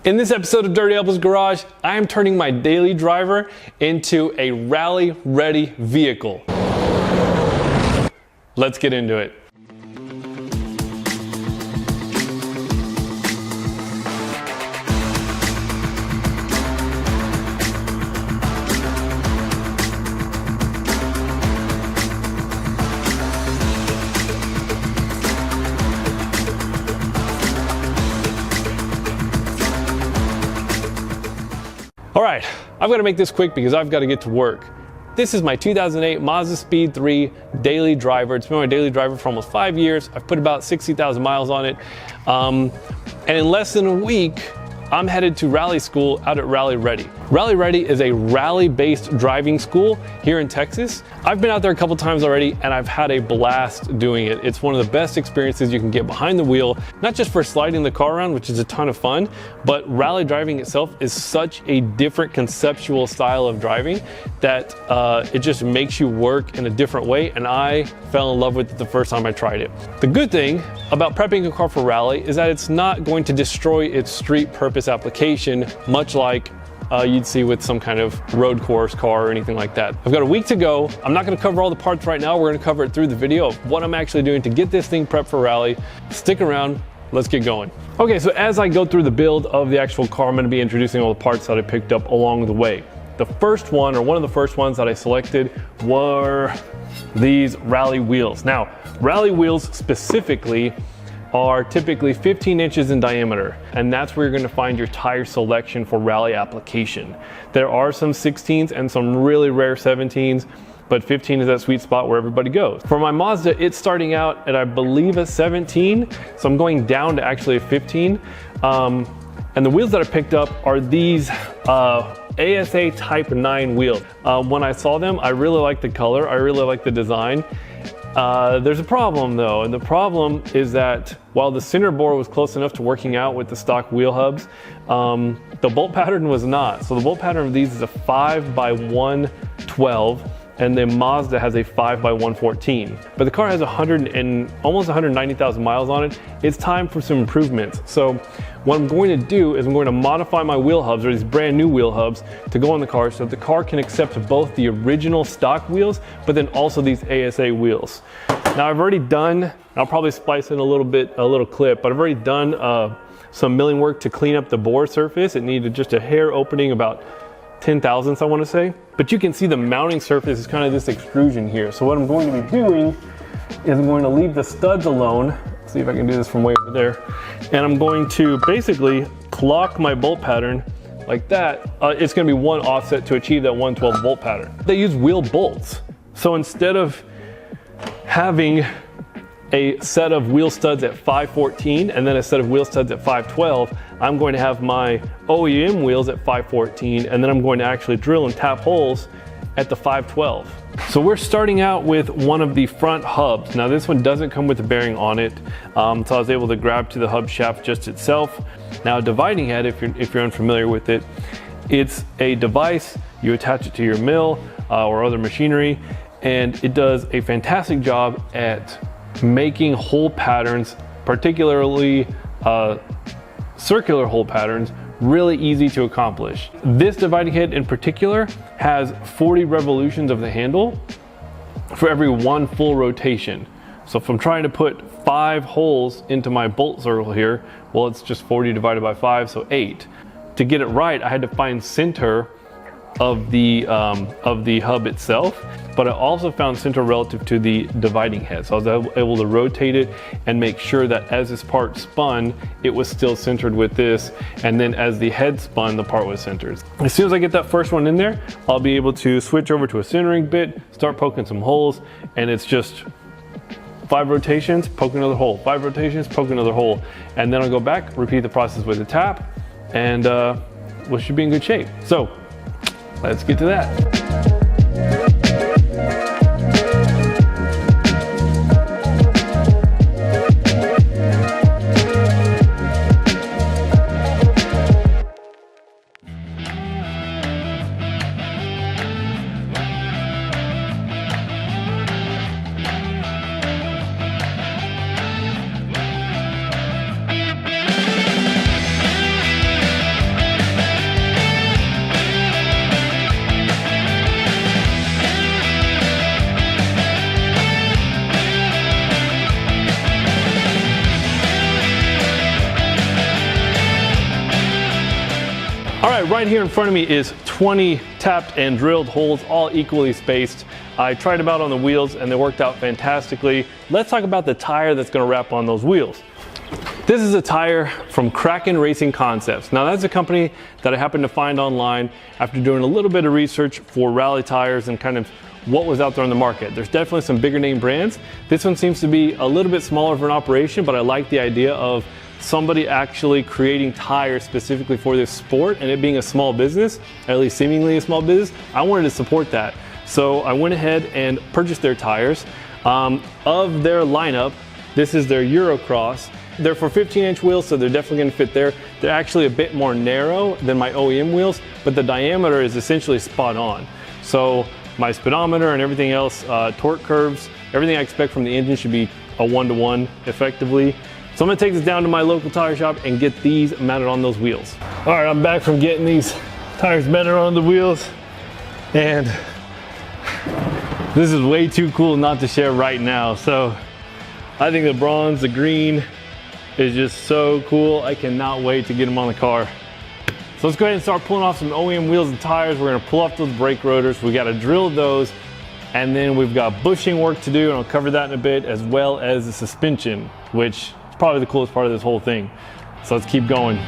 In this episode of Dirty Elbows Garage, I am turning my daily driver into a rally-ready vehicle. Let's get into it. All right, I've got to make this quick because I've got to get to work. This is my 2008 Mazdaspeed3 daily driver. It's been my daily driver for almost 5 years. I've put about 60,000 miles on it. And in less than a week, I'm headed to rally school out at Rally Ready. Rally Ready is a rally-based driving school here in Texas. I've been out there a couple times already and I've had a blast doing it. It's one of the best experiences you can get behind the wheel, not just for sliding the car around, which is a ton of fun, but rally driving itself is such a different conceptual style of driving that it just makes you work in a different way, and I fell in love with it the first time I tried it. The good thing about prepping a car for rally is that it's not going to destroy its street purpose application, much like you'd see with some kind of road course car or anything like that. I've got a week to go. I'm not going to cover all the parts right now. We're going to cover it through the video of what I'm actually doing to get this thing prepped for rally. Stick around. Let's get going. Okay, so as I go through the build of the actual car, I'm going to be introducing all the parts that I picked up along the way. The first one, or one of the first ones that I selected, were these rally wheels. Now, rally wheels specifically are typically 15 inches in diameter, and that's where you're going to find your tire selection for rally application. There are some 16s and some really rare 17s, but 15 is that sweet spot where everybody goes. For my Mazda, it's starting out at, I believe, a 17, so I'm going down to actually a 15. And the wheels that I picked up are these ASA Type 9 wheels. When I saw them, I really liked the color, I really liked the design. There's a problem though, and the problem is that while the center bore was close enough to working out with the stock wheel hubs, the bolt pattern was not. So the bolt pattern of these is a 5x112, and then Mazda has a 5x114. But the car has almost 190,000 miles on it. It's time for some improvements. So what I'm going to do is I'm going to modify my wheel hubs, or these brand new wheel hubs, to go on the car so that the car can accept both the original stock wheels, but then also these ASA wheels. Now I've already done, I'll probably splice in a little clip, but I've already done some milling work to clean up the bore surface. It needed just a hair opening, about 10 thousandths, I want to say. But you can see the mounting surface is kind of this extrusion here. So what I'm going to be doing is I'm going to leave the studs alone. Let's see if I can do this from way over there. And I'm going to basically clock my bolt pattern like that. It's going to be one offset to achieve that 112 bolt pattern. They use wheel bolts. So instead of having a set of wheel studs at 514 and then a set of wheel studs at 512, I'm going to have my OEM wheels at 514, and then I'm going to actually drill and tap holes at the 512. So we're starting out with one of the front hubs. Now this one doesn't come with a bearing on it, so I was able to grab to the hub shaft just itself. Now a dividing head, if you're unfamiliar with it, it's a device, you attach it to your mill or other machinery, and it does a fantastic job at making hole patterns, particularly circular hole patterns, really easy to accomplish. This dividing head in particular has 40 revolutions of the handle for every one full rotation. So if I'm trying to put 5 holes into my bolt circle here, well, it's just 40 divided by 5, so 8. To get it right, I had to find center of the hub itself, but I also found center relative to the dividing head. So I was able to rotate it and make sure that as this part spun, it was still centered with this, and then as the head spun, the part was centered. As soon as I get that first one in there, I'll be able to switch over to a centering bit, start poking some holes, and it's just 5 rotations, poke another hole, 5 rotations, poke another hole, and then I'll go back, repeat the process with a tap, and we should be in good shape. So let's get to that. All right, right here in front of me is 20 tapped and drilled holes, all equally spaced. I tried them out on the wheels and they worked out fantastically. Let's talk about the tire that's gonna wrap on those wheels. This is a tire from Kraken Racing Concepts. Now that's a company that I happened to find online after doing a little bit of research for rally tires and kind of what was out there on the market. There's definitely some bigger name brands. This one seems to be a little bit smaller of an operation, but I like the idea of somebody actually creating tires specifically for this sport, and it being a small business, at least seemingly a small business. I wanted to support that. So I went ahead and purchased their tires. Of their lineup, this is their Eurocross. They're for 15-inch wheels, so they're definitely gonna fit there. They're actually a bit more narrow than my OEM wheels, but the diameter is essentially spot on. So my speedometer and everything else, torque curves, everything I expect from the engine should be a 1-to-1 effectively. So I'm gonna take this down to my local tire shop and get these mounted on those wheels. All right, I'm back from getting these tires mounted on the wheels, and this is way too cool not to share right now. So I think the bronze, the green is just so cool. I cannot wait to get them on the car. So let's go ahead and start pulling off some OEM wheels and tires. We're gonna pull off those brake rotors. We gotta drill those, and then we've got bushing work to do, and I'll cover that in a bit, as well as the suspension, which is probably the coolest part of this whole thing. So let's keep going.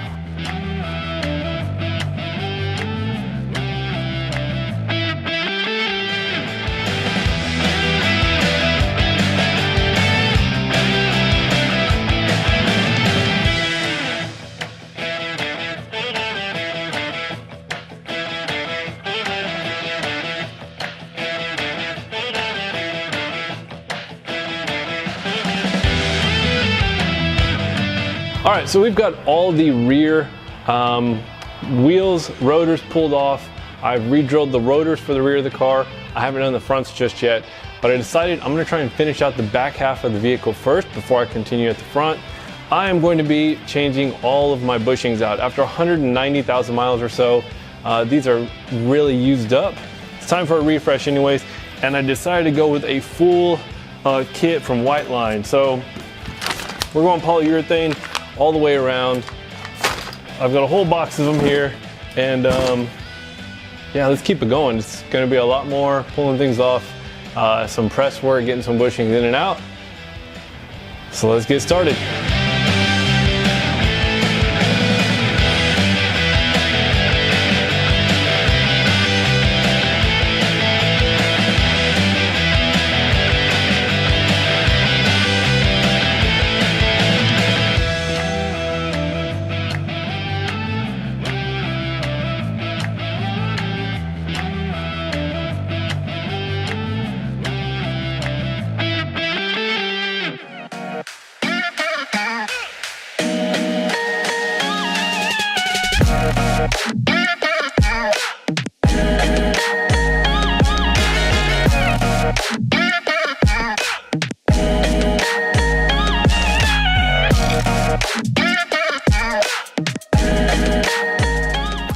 All right, so we've got all the rear wheels, rotors pulled off. I've re-drilled the rotors for the rear of the car. I haven't done the fronts just yet, but I decided I'm gonna try and finish out the back half of the vehicle first before I continue at the front. I am going to be changing all of my bushings out. After 190,000 miles or so, these are really used up. It's time for a refresh anyways, and I decided to go with a full kit from White Line. So we're going polyurethane all the way around. I've got a whole box of them here, and yeah, let's keep it going. It's gonna be a lot more pulling things off, some press work, getting some bushings in and out. So let's get started.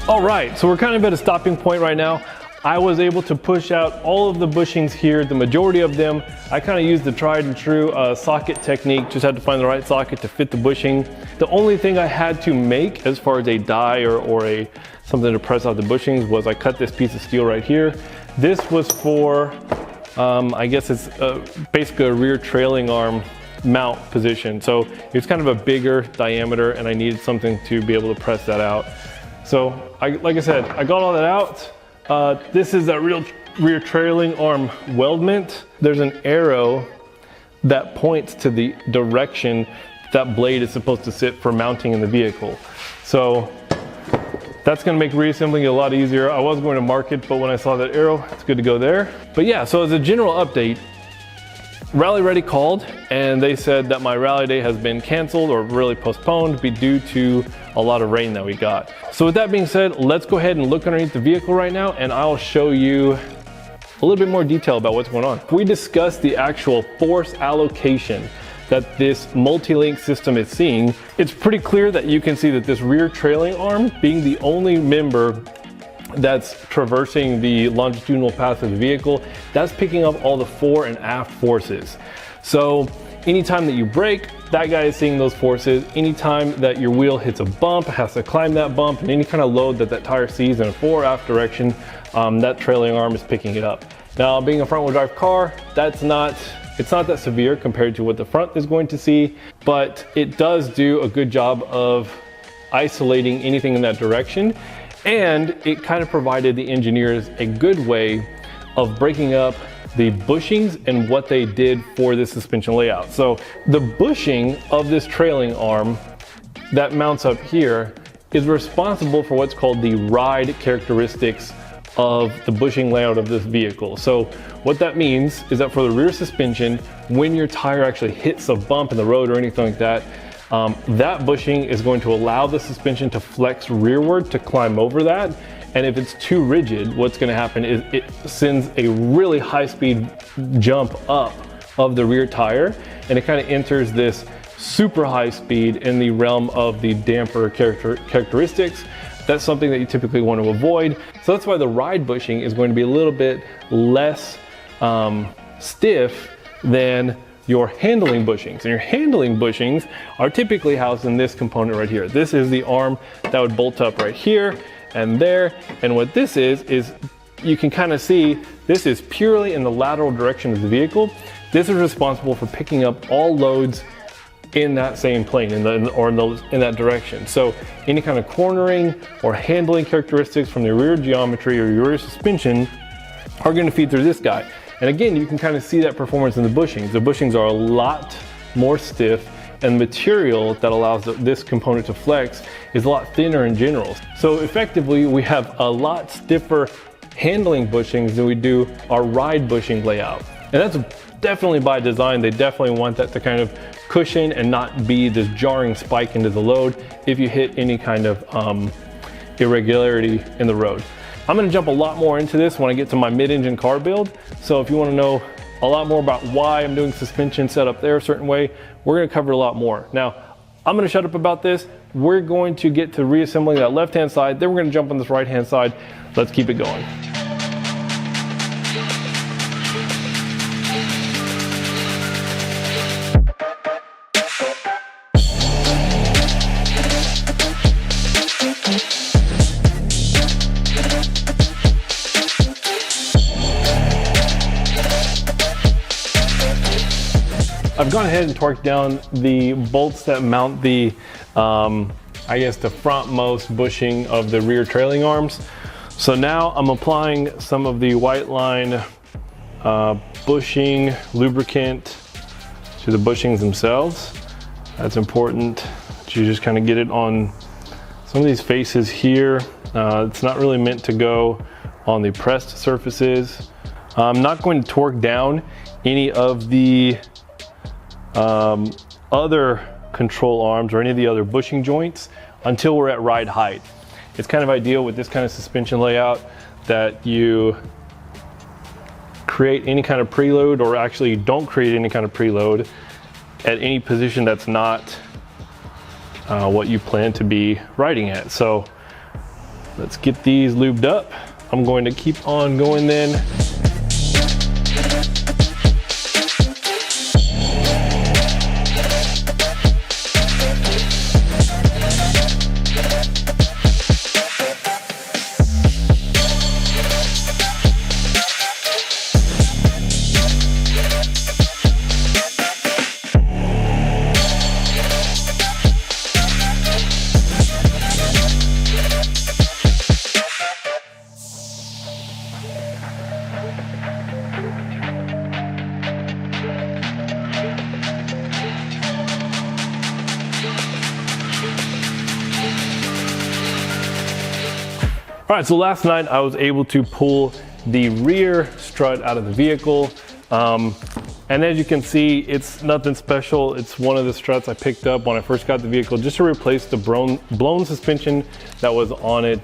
All right, so we're kind of at a stopping point right now. I was able to push out all of the bushings here, the majority of them. I kind of used the tried and true socket technique, just had to find the right socket to fit the bushing. The only thing I had to make as far as a die or something to press out the bushings was I cut this piece of steel right here. This was for, I guess it's basically a rear trailing arm mount position. So it's kind of a bigger diameter and I needed something to be able to press that out. So like I said, I got all that out. This is that rear trailing arm weldment. There's an arrow that points to the direction that blade is supposed to sit for mounting in the vehicle. So that's gonna make reassembling a lot easier. I was going to mark it, but when I saw that arrow, it's good to go there. But yeah, so as a general update, Rally Ready called and they said that my rally day has been canceled or really postponed due to a lot of rain that we got. So with that being said, let's go ahead and look underneath the vehicle right now and I'll show you a little bit more detail about what's going on. We discussed the actual force allocation that this multi-link system is seeing. It's pretty clear that you can see that this rear trailing arm, being the only member that's traversing the longitudinal path of the vehicle, that's picking up all the fore and aft forces. So anytime that you brake, that guy is seeing those forces. Anytime that your wheel hits a bump, it has to climb that bump, and any kind of load that that tire sees in a fore or aft direction, that trailing arm is picking it up. Now, being a front wheel drive car, it's not that severe compared to what the front is going to see, but it does do a good job of isolating anything in that direction. And it kind of provided the engineers a good way of breaking up the bushings and what they did for this suspension layout. So the bushing of this trailing arm that mounts up here is responsible for what's called the ride characteristics of the bushing layout of this vehicle. So what that means is that for the rear suspension, when your tire actually hits a bump in the road or anything like that, that bushing is going to allow the suspension to flex rearward to climb over that. And if it's too rigid, what's going to happen is it sends a really high speed jump up of the rear tire, and it kind of enters this super high speed in the realm of the damper characteristics. That's something that you typically want to avoid. So that's why the ride bushing is going to be a little bit less stiff than your handling bushings. And your handling bushings are typically housed in this component right here. This is the arm that would bolt up right here and there. And what this is you can kind of see this is purely in the lateral direction of the vehicle. This is responsible for picking up all loads in that same plane, in that direction. So any kind of cornering or handling characteristics from the rear geometry or your rear suspension are going to feed through this guy. And again, you can kind of see that performance in the bushings. The bushings are a lot more stiff, and the material that allows this component to flex is a lot thinner in general. So effectively, we have a lot stiffer handling bushings than we do our ride bushing layout. And that's definitely by design. They definitely want that to kind of cushion and not be this jarring spike into the load if you hit any kind of irregularity in the road. I'm gonna jump a lot more into this when I get to my mid-engine car build. So if you wanna know a lot more about why I'm doing suspension set up there a certain way, we're gonna cover a lot more. Now, I'm gonna shut up about this. We're going to get to reassembling that left-hand side, then we're gonna jump on this right-hand side. Let's keep it going. I've gone ahead and torqued down the bolts that mount the, I guess the frontmost bushing of the rear trailing arms. So now I'm applying some of the white line bushing lubricant to the bushings themselves. That's important that you just kind of get it on some of these faces here. It's not really meant to go on the pressed surfaces. I'm not going to torque down any of the other control arms or any of the other bushing joints until we're at ride height. It's kind of ideal with this kind of suspension layout that you create any kind of preload, or actually don't create any kind of preload at any position that's not what you plan to be riding at. So let's get these lubed up. I'm going to keep on going then. All right, so last night I was able to pull the rear strut out of the vehicle. And as you can see, it's nothing special. It's one of the struts I picked up when I first got the vehicle just to replace the blown suspension that was on it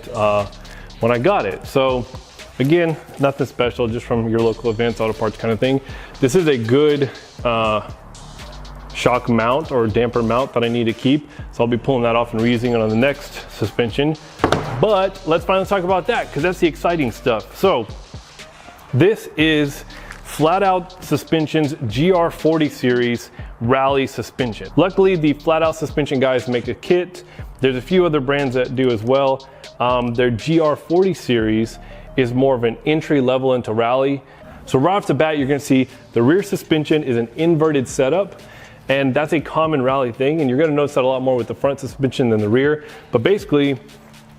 when I got it. So again, nothing special, just from your local Advanced Auto Parts kind of thing. This is a good shock mount or damper mount that I need to keep. So I'll be pulling that off and reusing it on the next suspension. But let's finally talk about that, because that's the exciting stuff. So this is Flat Out Suspension's GR40 series rally suspension. Luckily, the Flat Out suspension guys make a kit. There's a few other brands that do as well. Their GR40 series is more of an entry level into rally. So right off the bat, you're gonna see the rear suspension is an inverted setup, and that's a common rally thing, and you're gonna notice that a lot more with the front suspension than the rear. But basically,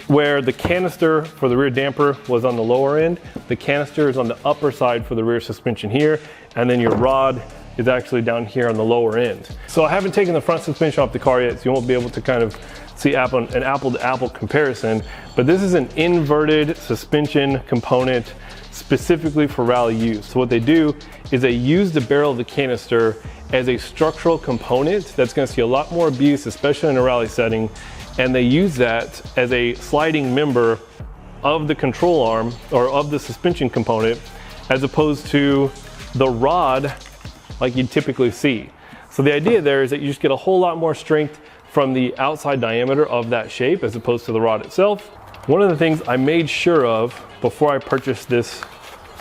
where the canister for the rear damper was on the lower end, the canister is on the upper side for the rear suspension here, and then your rod is actually down here on the lower end. So I haven't taken the front suspension off the car yet, so you won't be able to kind of see an apple-to-apple comparison, but this is an inverted suspension component specifically for rally use. So what they do is they use the barrel of the canister as a structural component that's gonna see a lot more abuse, especially in a rally setting, and they use that as a sliding member of the control arm or of the suspension component, as opposed to the rod like you'd typically see. So the idea there is that you just get a whole lot more strength from the outside diameter of that shape as opposed to the rod itself. One of the things I made sure of before I purchased this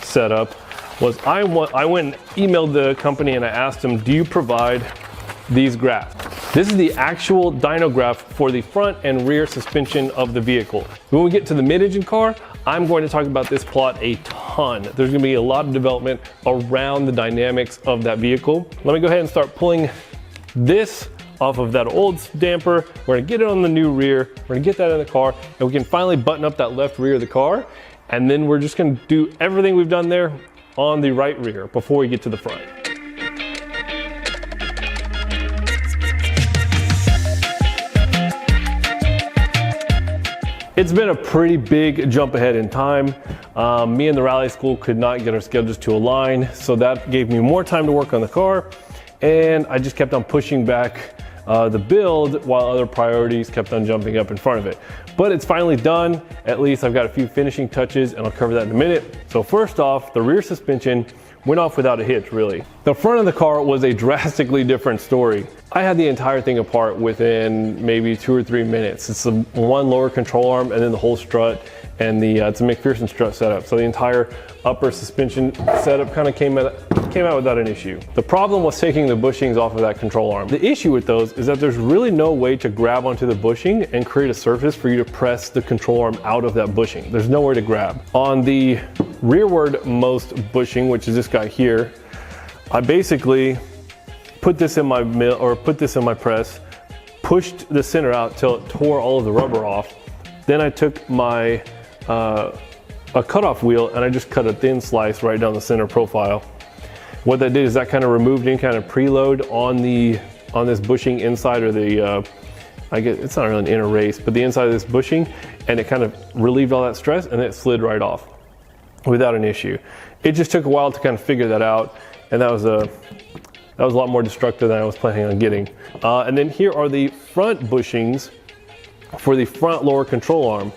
setup was I went and emailed the company and I asked them, do you provide these graphs? This is the actual dyno graph for the front and rear suspension of the vehicle. When we get to the mid-engine car, I'm going to talk about this plot a ton. There's gonna be a lot of development around the dynamics of that vehicle. Let me go ahead and start pulling this off of that old damper. We're gonna get it on the new rear. We're gonna get that in the car, and we can finally button up that left rear of the car. And then we're just gonna do everything we've done there on the right rear before we get to the front. It's been a pretty big jump ahead in time. Me and the rally school could not get our schedules to align, so that gave me more time to work on the car, and I just kept on pushing back the build while other priorities kept on jumping up in front of it. But it's finally done. At least I've got a few finishing touches, and I'll cover that in a minute. So first off, the rear suspension went off without a hitch, really. The front of the car was a drastically different story. I had the entire thing apart within maybe 2 or 3 minutes. It's the one lower control arm and then the whole strut, and it's a McPherson strut setup. So the entire upper suspension setup kind of came out without an issue. The problem was taking the bushings off of that control arm. The issue with those is that there's really no way to grab onto the bushing and create a surface for you to press the control arm out of that bushing. There's nowhere to grab. On the rearward most bushing, which is this guy here, I basically put this in my press, pushed the center out till it tore all of the rubber off. Then I took my a cutoff wheel and I just cut a thin slice right down the center profile. What that did is that kind of removed any kind of preload on this bushing inside, or the I guess it's not really an inner race, but the inside of this bushing, and it kind of relieved all that stress, and it slid right off without an issue. It just took a while to kind of figure that out, and that was a lot more destructive than I was planning on getting. And then here are the front bushings for the front lower control arm.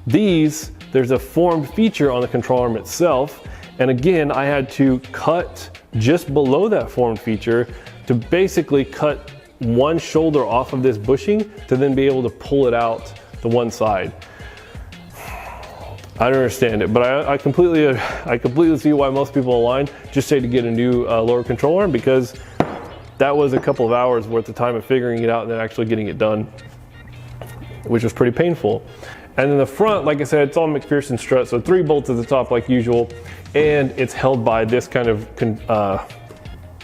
There's a formed feature on the control arm itself, and again, I had to cut just below that formed feature to basically cut one shoulder off of this bushing to then be able to pull it out the one side. I don't understand it, but I completely see why most people align just say to get a new lower control arm, because that was a couple of hours worth of time of figuring it out and then actually getting it done, which was pretty painful. And then the front, like I said, it's all McPherson strut, so 3 bolts at the top like usual, and it's held by this kind of,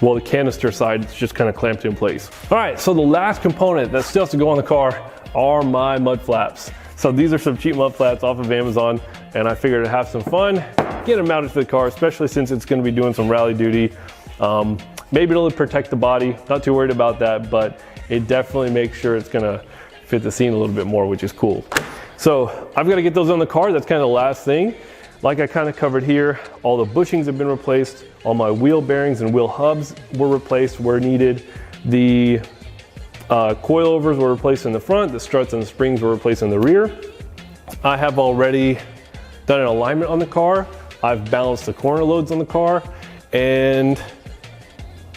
well, the canister side is just kind of clamped in place. All right, so the last component that still has to go on the car are my mud flaps. So these are some cheap mud flaps off of Amazon, and I figured to have some fun, get them mounted to the car, especially since it's gonna be doing some rally duty. Maybe it'll protect the body, not too worried about that, but it definitely makes sure it's gonna fit the scene a little bit more, which is cool. So I've got to get those on the car. That's kind of the last thing. Like I kind of covered here, all the bushings have been replaced. All my wheel bearings and wheel hubs were replaced where needed. The coilovers were replaced in the front. The struts and the springs were replaced in the rear. I have already done an alignment on the car. I've balanced the corner loads on the car. And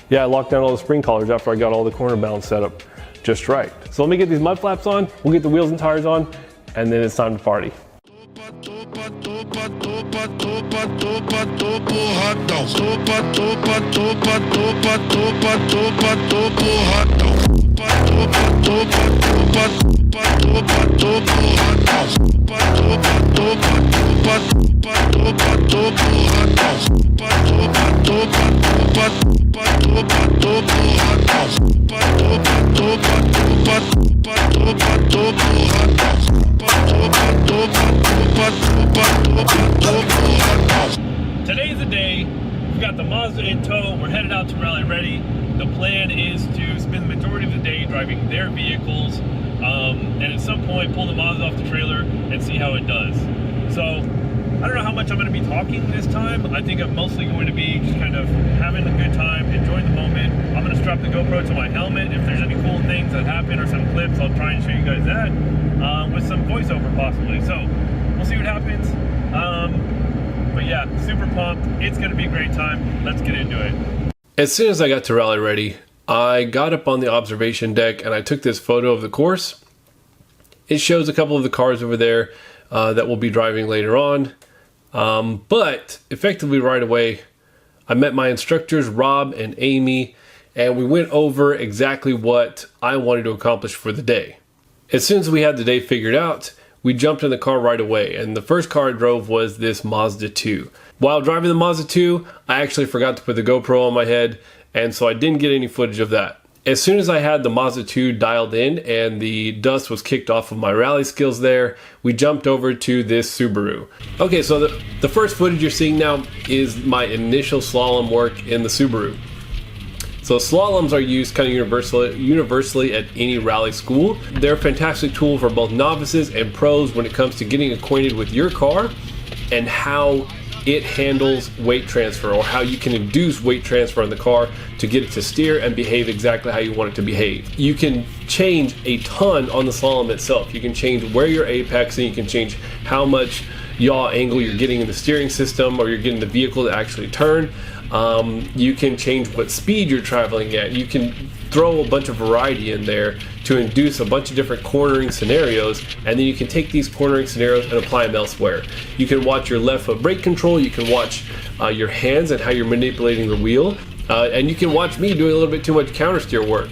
yeah, I locked down all the spring collars after I got all the corner balance set up just right. So let me get these mud flaps on. We'll get the wheels and tires on, and then it's time to party. Today's the day. We've got the Mazda in tow. We're headed out to Rally Ready. The plan is to spend the majority of the day driving their vehicles, and at some point pull the Mazda off the trailer and see how it does. So I don't know how much I'm going to be talking this time. I think I'm mostly going to be just kind of having a good time, enjoying the moment. I'm going to strap the GoPro to my helmet. If there's any cool things that happen or some clips, I'll try and show you guys that with some voiceover possibly. So we'll see what happens. But yeah, super pumped. It's going to be a great time. Let's get into it. As soon as I got to Rally Ready, I got up on the observation deck and I took this photo of the course. It shows a couple of the cars over there that we'll be driving later on. But effectively right away, I met my instructors, Rob and Amy, and we went over exactly what I wanted to accomplish for the day. As soon as we had the day figured out, we jumped in the car right away, and the first car I drove was this Mazda 2. While driving the Mazda 2, I actually forgot to put the GoPro on my head, and so I didn't get any footage of that. As soon as I had the Mazda 2 dialed in and the dust was kicked off of my rally skills there, we jumped over to this Subaru. Okay, so the first footage you're seeing now is my initial slalom work in the Subaru. So slaloms are used kind of universally at any rally school. They're a fantastic tool for both novices and pros when it comes to getting acquainted with your car and how it handles weight transfer, or how you can induce weight transfer in the car to get it to steer and behave exactly how you want it to behave. You can change a ton on the slalom itself. You can change where you're apexing, you can change how much yaw angle you're getting in the steering system, or you're getting the vehicle to actually turn. You can change what speed you're traveling at. You can throw a bunch of variety in there to induce a bunch of different cornering scenarios, and then you can take these cornering scenarios and apply them elsewhere. You can watch your left foot brake control, you can watch your hands and how you're manipulating the wheel, and you can watch me doing a little bit too much counter steer work.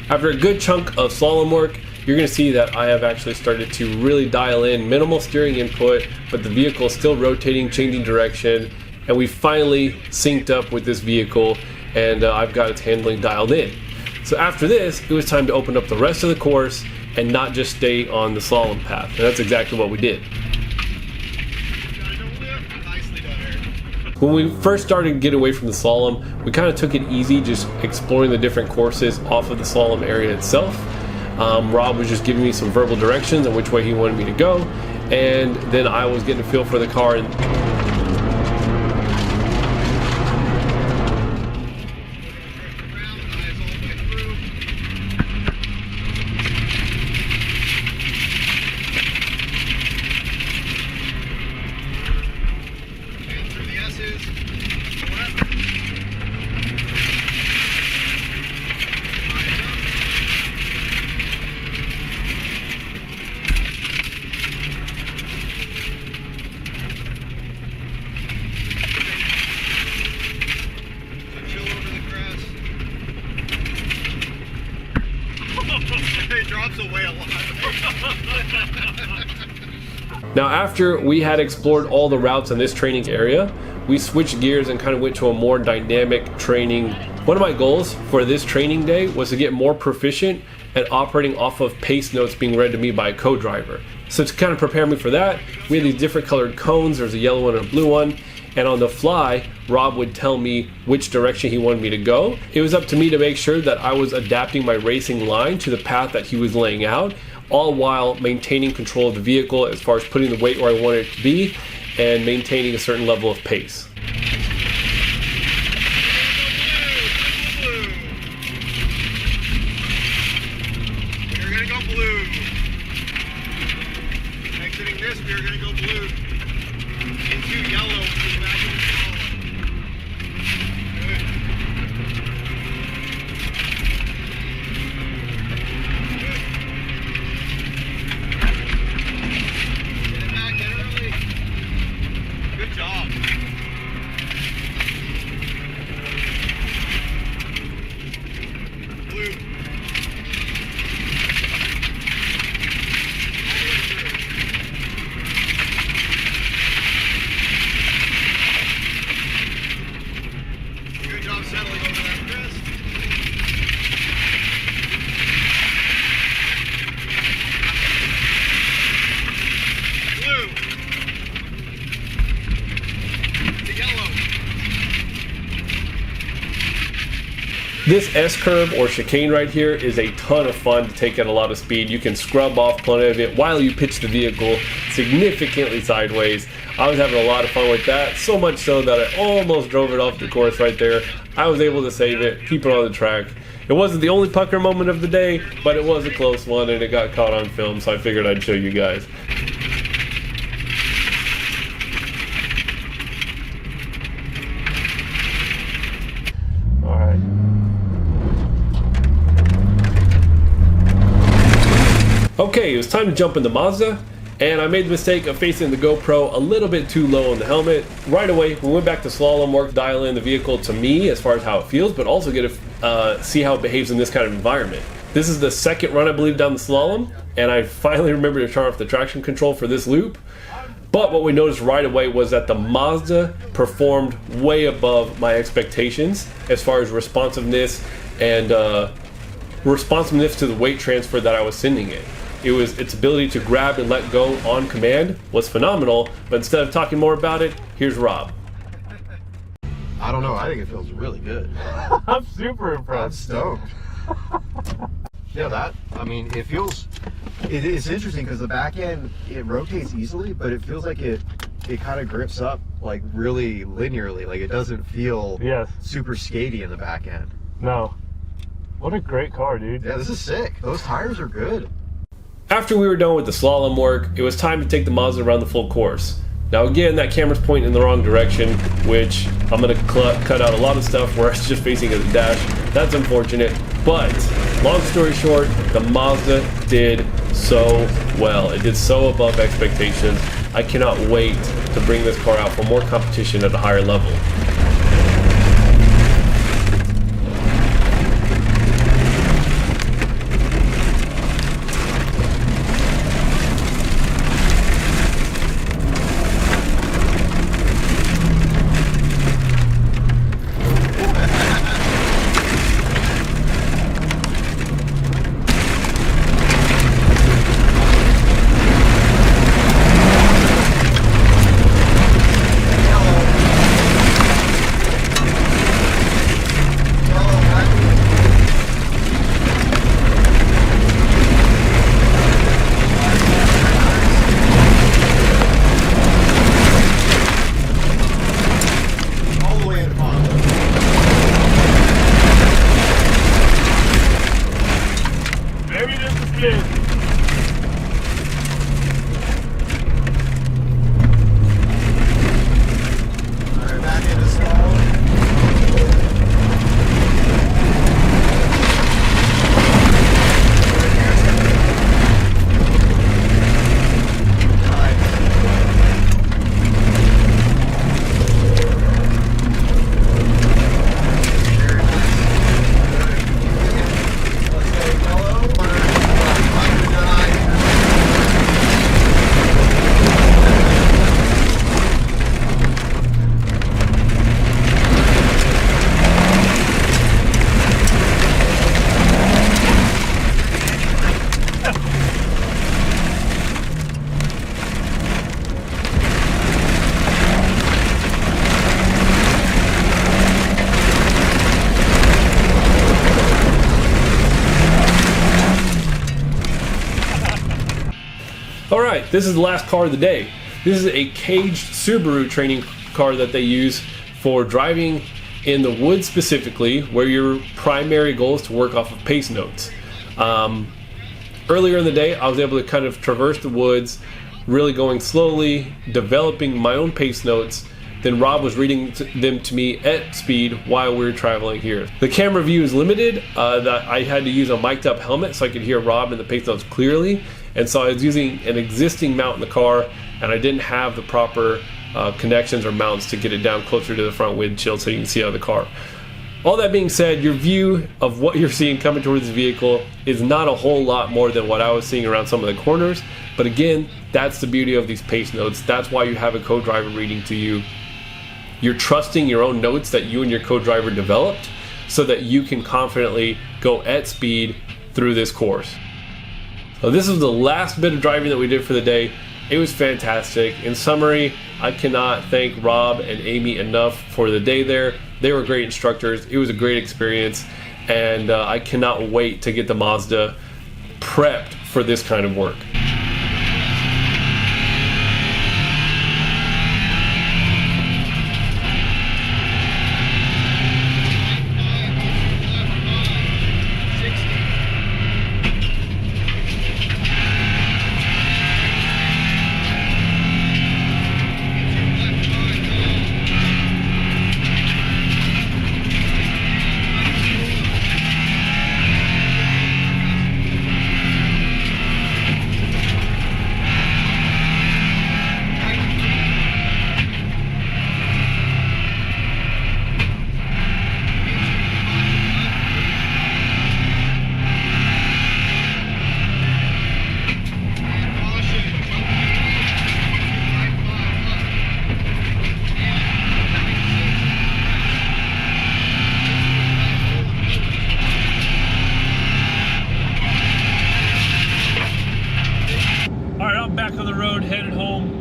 After a good chunk of slalom work, you're going to see that I have actually started to really dial in minimal steering input, but the vehicle is still rotating, changing direction, and we finally synced up with this vehicle, and I've got its handling dialed in. So after this, it was time to open up the rest of the course and not just stay on the slalom path, and that's exactly what we did. When we first started to get away from the slalom, we kind of took it easy, just exploring the different courses off of the slalom area itself. Rob was just giving me some verbal directions on which way he wanted me to go, and then I was getting a feel for the car. It drops away a lot. Now, after we had explored all the routes in this training area, we switched gears and kind of went to a more dynamic training. One of my goals for this training day was to get more proficient at operating off of pace notes being read to me by a co-driver. So to kind of prepare me for that, we had these different colored cones. There's a yellow one and a blue one. And on the fly, Rob would tell me which direction he wanted me to go. It was up to me to make sure that I was adapting my racing line to the path that he was laying out, all while maintaining control of the vehicle as far as putting the weight where I wanted it to be and maintaining a certain level of pace. blue. Exiting this, we are going to go blue. Into yellow, to the back of the column. Good. Get it back, get it early. Good job. Blue. Good job settling over that crest. Blue. To yellow. This S-curve or chicane right here is a ton of fun to take at a lot of speed. You can scrub off plenty of it while you pitch the vehicle significantly sideways. I was having a lot of fun with that, so much so that I almost drove it off the course right there. I was able to save it, keep it on the track. It wasn't the only pucker moment of the day, but it was a close one and it got caught on film, so I figured I'd show you guys. Alright. Okay, it was time to jump into Mazda, and I made the mistake of facing the GoPro a little bit too low on the helmet. Right away, we went back to slalom, work dial in the vehicle to me as far as how it feels, but also get to see how it behaves in this kind of environment. This is the second run, I believe, down the slalom, and I finally remembered to turn off the traction control for this loop. But what we noticed right away was that the Mazda performed way above my expectations as far as responsiveness and responsiveness to the weight transfer that I was sending it. Its ability to grab and let go on command was phenomenal, but instead of talking more about it, here's Rob. I don't know, I think it feels really good. I'm super I'm impressed. stoked. Yeah, I mean, it feels, it's interesting because the back end, it rotates easily, but it feels like it kind of grips up like really linearly. Like it doesn't feel super skatey in the back end. No. What a great car, dude. Yeah, this is sick. Those tires are good. After we were done with the slalom work, it was time to take the Mazda around the full course. Now again, that camera's pointing in the wrong direction, which I'm going to cut out a lot of stuff where it's just facing at the dash. That's unfortunate, but long story short, the Mazda did so well. It did so above expectations. I cannot wait to bring this car out for more competition at a higher level. Alright, this is the last car of the day. This is a caged Subaru training car that they use for driving in the woods specifically, where your primary goal is to work off of pace notes. Earlier in the day, I was able to kind of traverse the woods, really going slowly, developing my own pace notes. Then Rob was reading them to me at speed while we were traveling here. The camera view is limited, that I had to use a mic'd up helmet so I could hear Rob and the pace notes clearly. And so I was using an existing mount in the car, and I didn't have the proper connections or mounts to get it down closer to the front windshield so you can see out of the car. All that being said, your view of what you're seeing coming towards the vehicle is not a whole lot more than what I was seeing around some of the corners. But again, that's the beauty of these pace notes. That's why you have a co-driver reading to you. You're trusting your own notes that you and your co-driver developed so that you can confidently go at speed through this course. So this is the last bit of driving that we did for the day. It was fantastic. In summary, I cannot thank Rob and Amy enough for the day there. They were great instructors. It was a great experience, and I cannot wait to get the Mazda prepped for this kind of work. Back on the road, headed home.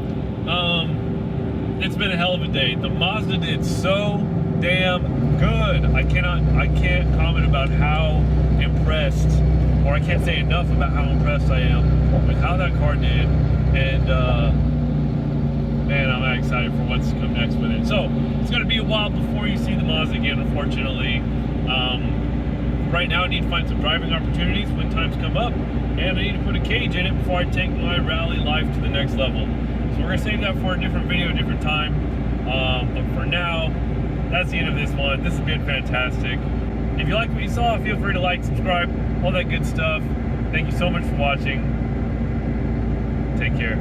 It's been a hell of a day. The Mazda did so damn good. I can't comment about how impressed, or I can't say enough about how impressed I am with how that car did. And man, I'm excited for what's to come next with it. So it's gonna be a while before you see the Mazda again, unfortunately. Right now I need to find some driving opportunities when times come up, and I need to put a cage in it before I take my rally life to the next level. So we're gonna save that for a different video, a different time. But for now, that's the end of this one. This has been fantastic. If you like what you saw, feel free to like, subscribe, all that good stuff. Thank you so much for watching. Take care.